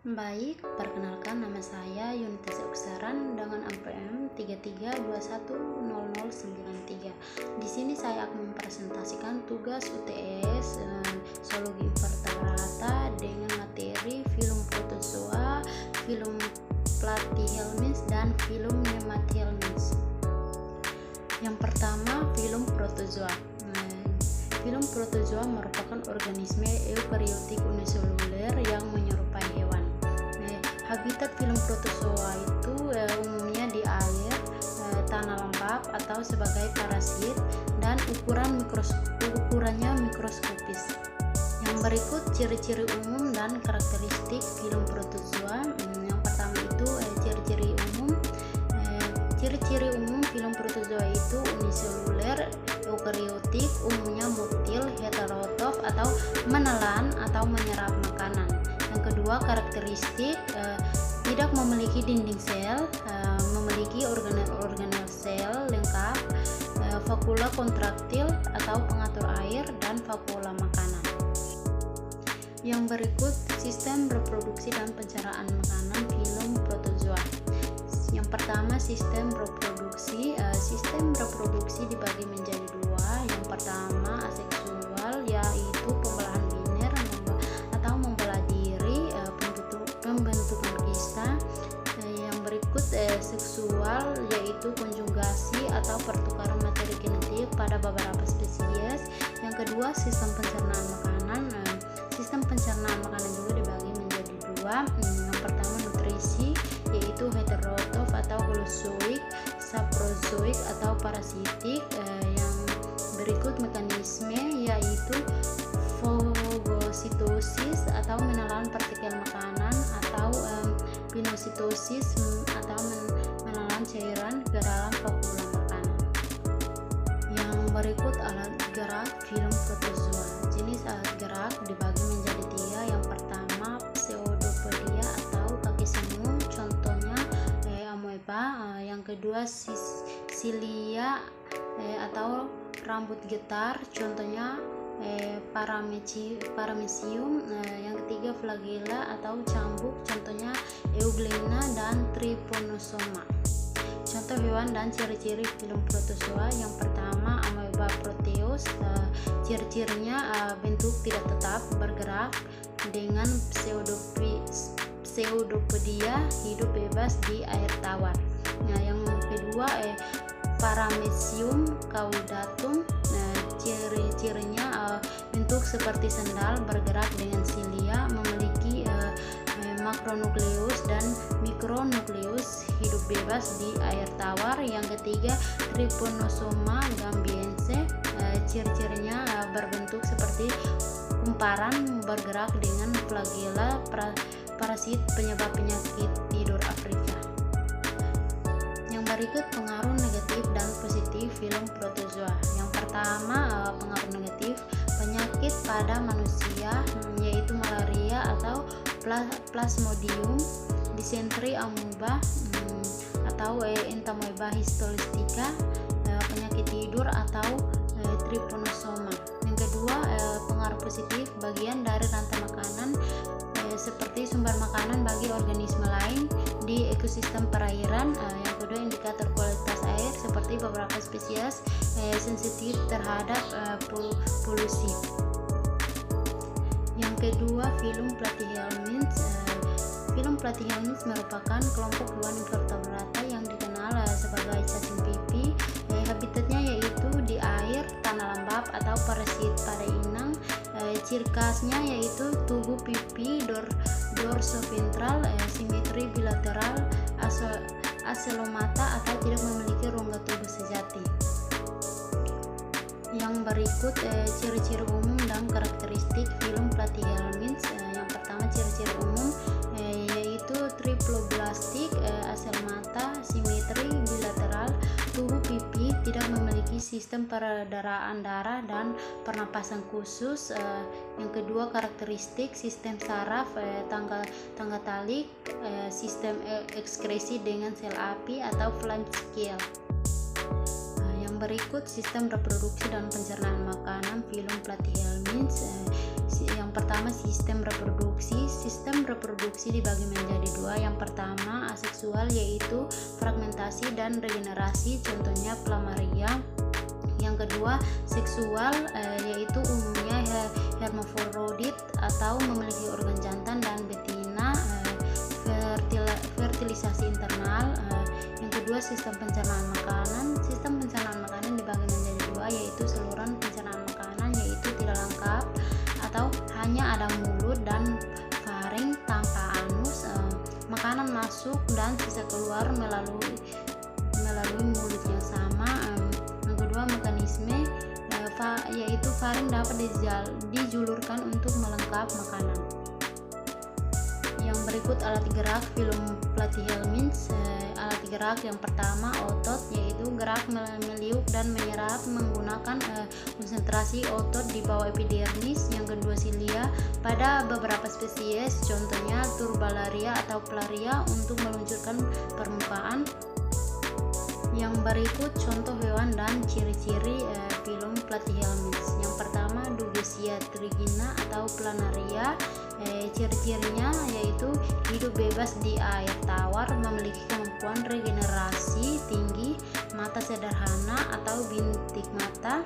Baik, perkenalkan nama saya Yunitas Uksaran dengan APM 33210093. Di sini saya akan mempresentasikan tugas UTS Zoologi Invertebrata dengan materi film protozoa, film Platyhelminths dan film Nematyhelminths. Yang pertama, film protozoa. Film protozoa merupakan organisme eukariotik uniseluler yang menyerupai hewan. Habitat film protozoa itu umumnya di air, tanah lembab atau sebagai parasit, dan ukurannya mikroskopis. Yang berikut ciri-ciri umum dan karakteristik film protozoa. Yang pertama itu ciri-ciri umum. Ciri-ciri umum film protozoa itu uniseluler, eukariotik, umumnya motil, heterotrof atau menelan atau menyerap makanan. Yang kedua, karakteristik tidak memiliki dinding sel, memiliki organel sel lengkap, vakula kontraktil atau pengatur air, dan vakula makanan. Yang berikut sistem reproduksi dan pencernaan makanan film protozoa. Yang pertama, sistem reproduksi. Sistem reproduksi dibagi menjadi dua. Yang pertama, aseksual, yaitu pembelahan biner atau membelah diri, pembentukan kista. Yang berikut seksual, yaitu konjugasi atau pertukaran materi genetik pada beberapa spesies. Yang kedua, sistem pencernaan makanan. Sistem pencernaan makanan juga dibagi menjadi dua. Yang pertama, nutrisi, yaitu heterotrof atau holozoik, saprozoik atau parasitik. Yang berikut mekanisme, yaitu fagositosis atau menelan partikel makanan, atau pinositosis atau menelan cairan ke dalam vakula makanan. Yang berikut alat gerak film protozoa. Jenis alat gerak dibagi menjadi tiga. Yang pertama, pseudopodia atau kaki semu, contohnya amoeba. Yang kedua, silia atau rambut getar, contohnya paramecium. Yang ketiga, flagella atau cambuk, contohnya euglena dan trypanosoma. Contoh hewan dan ciri-ciri film protozoa. Yang pertama, amoeba proteus. Ciri-cirinya bentuk tidak tetap, bergerak dengan pseudopodia, hidup bebas di air tawar. Yang kedua, paramecium caudatum. Ciri-cirinya bentuk seperti sendal, bergerak dengan silia, memiliki makronukleus dan mikronukleus, hidup bebas di air tawar. Yang ketiga, Trypanosoma gambiense. Ciri-cirinya berbentuk seperti kumparan, bergerak dengan flagella, parasit penyebab penyakit tidur Afrika. Yang berikut pengaruh negatif dan positif film protozoa. Yang pertama, pengaruh negatif, penyakit pada manusia, yaitu malaria atau plasmodium, disentri amoeba atau entamoeba histolytica, penyakit tidur atau trypanosoma. Yang kedua, pengaruh positif, bagian dari rantai makanan seperti sumber makanan bagi organisme lain di ekosistem perairan. Yang kedua, indikator kualitas air seperti beberapa spesies sensitif terhadap polusi. Yang kedua, film Platyhelminths. Film Platyhelminths merupakan kelompok hewan invertebrata yang dikenal sebagai cacing pipi. Habitatnya yaitu di air, tanah lembab atau parasit pada inang. Ciri khasnya yaitu tubuh pipi dorsoventral, simetri bilateral, acelomata atau tidak memiliki rongga tubuh sejati. Yang berikut ciri-ciri umum dan karakteristik film Platyhelminths. Yang pertama, ciri-ciri umum yaitu triploblastik, acelomata, simetri bilateral, tubuh pipi, tidak memiliki sistem peredaran darah dan pernapasan khusus. Yang kedua, karakteristik sistem saraf, tangga talik, sistem ekskresi dengan sel api atau flame scale. Yang berikut sistem reproduksi dan pencernaan makanan film Platyhelminths. Yang pertama, sistem reproduksi. Sistem reproduksi dibagi menjadi dua. Yang pertama aseksual, yaitu fragmentasi dan regenerasi, contohnya plamaria. Yang kedua seksual, yaitu umumnya hermafrodit atau memiliki organ jantan dan betina, fertilisasi internal. Yang kedua sistem pencernaan makanan. Sistem pencernaan makanan dibagi menjadi dua, yaitu saluran pencernaan makanan, yaitu tidak lengkap atau hanya ada mulut dan faring tanpa anus. Makanan masuk dan sisa keluar melalui mulut yang sama. Yang kedua mekanisme, yaitu faring dapat dijulurkan untuk melengkap makanan. Yang berikut alat gerak film platyhelminths. Alat gerak yang pertama otot, yaitu gerak meliuk dan menyerap menggunakan konsentrasi otot di bawah epidermis. Yang kedua silia, pada beberapa spesies contohnya turbalaria atau plaria untuk meluncurkan permukaan. Yang berikut contoh hewan dan ciri-ciri film platyhelminths. Yang pertama Dugesia trigina atau planaria. Ciri-cirinya yaitu hidup bebas di air tawar, memiliki kemampuan regenerasi tinggi, mata sederhana atau bintik mata.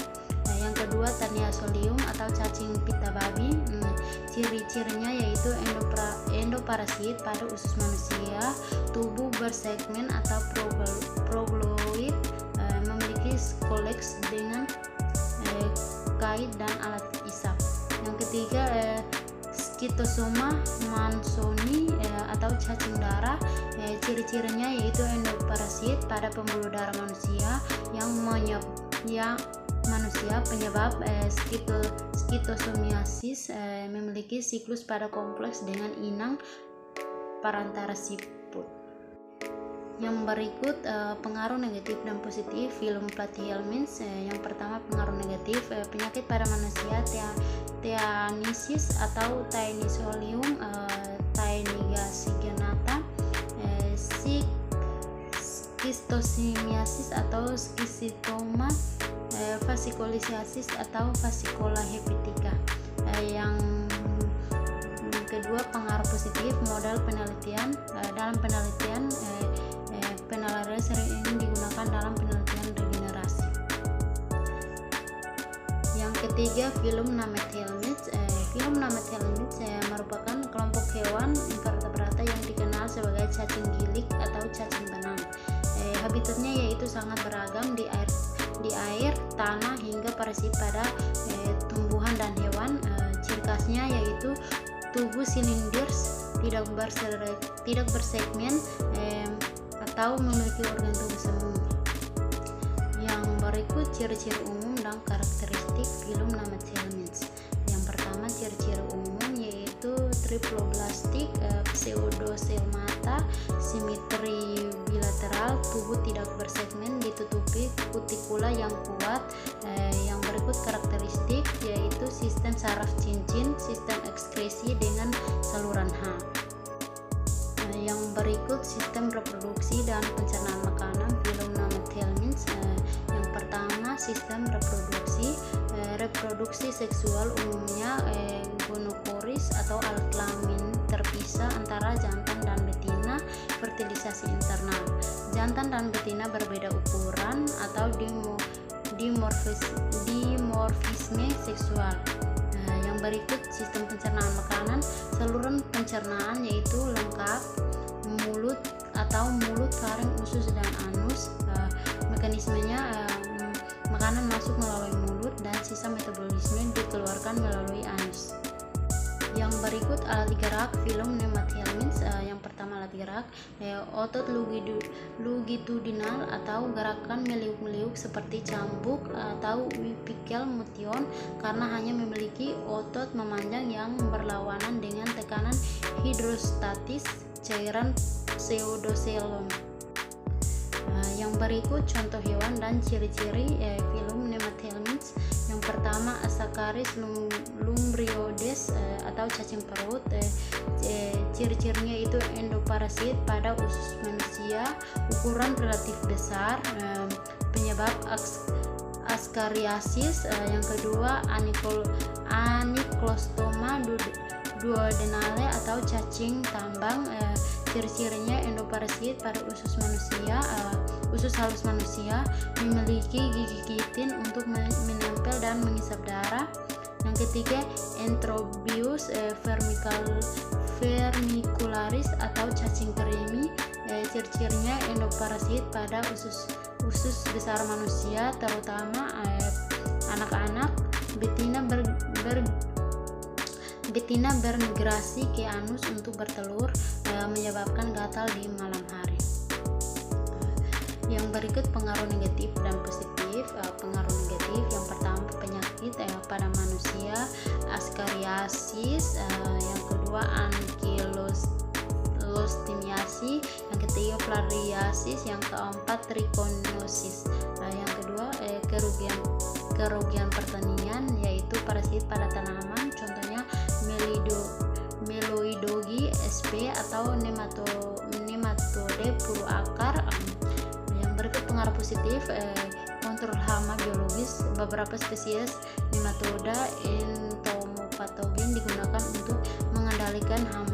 Yang kedua Taniasolium atau cacing pita babi. Ciri-cirinya yaitu endoparasit pada usus manusia, tubuh bersegmen atau progloid, memiliki skoleks dengan kait dan alat isap. Yang ketiga Schistosoma mansoni atau cacing darah. Ciri-cirinya yaitu endoparasit pada pembuluh darah manusia penyebab schistosomiosis, memiliki siklus pada kompleks dengan inang parantara siput. Yang berikut pengaruh negatif dan positif film platyhelminths. Yang pertama pengaruh negatif, penyakit pada manusia, Teanisis atau Taenisolium taenigassigenata, schistosimiasis atau schistoma, fasciculitiasis atau fascicola hepatica. Yang kedua pengaruh positif, modal penelitian. Dalam penelitian sering ini digunakan dalam penelitian regenerasi. Yang ketiga film Nemathelminths. Film Nemathelminths merupakan kelompok hewan invertebrata yang dikenal sebagai cacing gilik atau cacing benang. Habitatnya yaitu sangat beragam di air, tanah hingga parasit pada tumbuhan dan hewan. Ciri khasnya yaitu tubuh silindris, tidak bersegmen atau memiliki organ tubuh semu. Yang berikut ciri-ciri umum dan karakteristik film Nemathelminths. Yang pertama ciri-ciri umum yaitu triploblastik, pseudosel mata, simetri bilateral, tubuh tidak bersegmen, ditutupi kutikula yang kuat. Yang berikut karakteristik yaitu sistem saraf cincin, sistem ekskresi dengan saluran H. Yang berikut sistem reproduksi dan pencernaan makanan film Nemathelminths. Yang pertama sistem reproduksi seksual umumnya gonokoris atau alat kelamin terpisah antara jantan dan betina, fertilisasi internal. Jantan dan betina berbeda ukuran atau dimorfisme seksual. Yang berikut sistem pencernaan makanan. Saluran pencernaan yaitu lengkap, mulut, faring, usus dan anus. Mekanismenya makanan masuk melalui mulut dan sisa metabolisme dikeluarkan melalui anus. Yang berikut alat gerak film Nemathelminths. Yang pertama alat gerak, otot longitudinal atau gerakan meliuk-meliuk seperti cambuk atau wipikel mution, karena hanya memiliki otot memanjang yang berlawanan dengan tekanan hidrostatis cairan pseudoselon. Yang berikut contoh hewan dan ciri-ciri film Nemathelminths. Yang pertama Ascaris lumbriodes atau cacing perut. Ciri-cirinya itu endoparasit pada usus manusia, ukuran relatif besar, penyebab Ascariasis. Yang kedua Aniclostoma duodenale atau cacing tambang. Ciri-cirinya endoparasit pada usus manusia, usus halus manusia, memiliki gigi kitin untuk menempel dan mengisap darah. Yang ketiga, Enterobius vermicularis atau cacing kremi. Ciri-cirinya endoparasit pada usus besar manusia, terutama anak-anak. Betina bermigrasi ke anus untuk bertelur, menyebabkan gatal di malam hari. Yang berikut pengaruh negatif dan positif. Pengaruh negatif, yang pertama penyakit pada manusia, askariasis, yang kedua ankylostimiasi, yang ketiga filariasis, yang keempat trichinosis. Yang kedua kerugian pertanian, yaitu parasit pada tanaman, contohnya Meloidogi sp atau nematode puru akar. Yang berikut pengaruh positif, kontrol hama biologis. Beberapa spesies nematoda entomopatogen digunakan untuk mengendalikan hama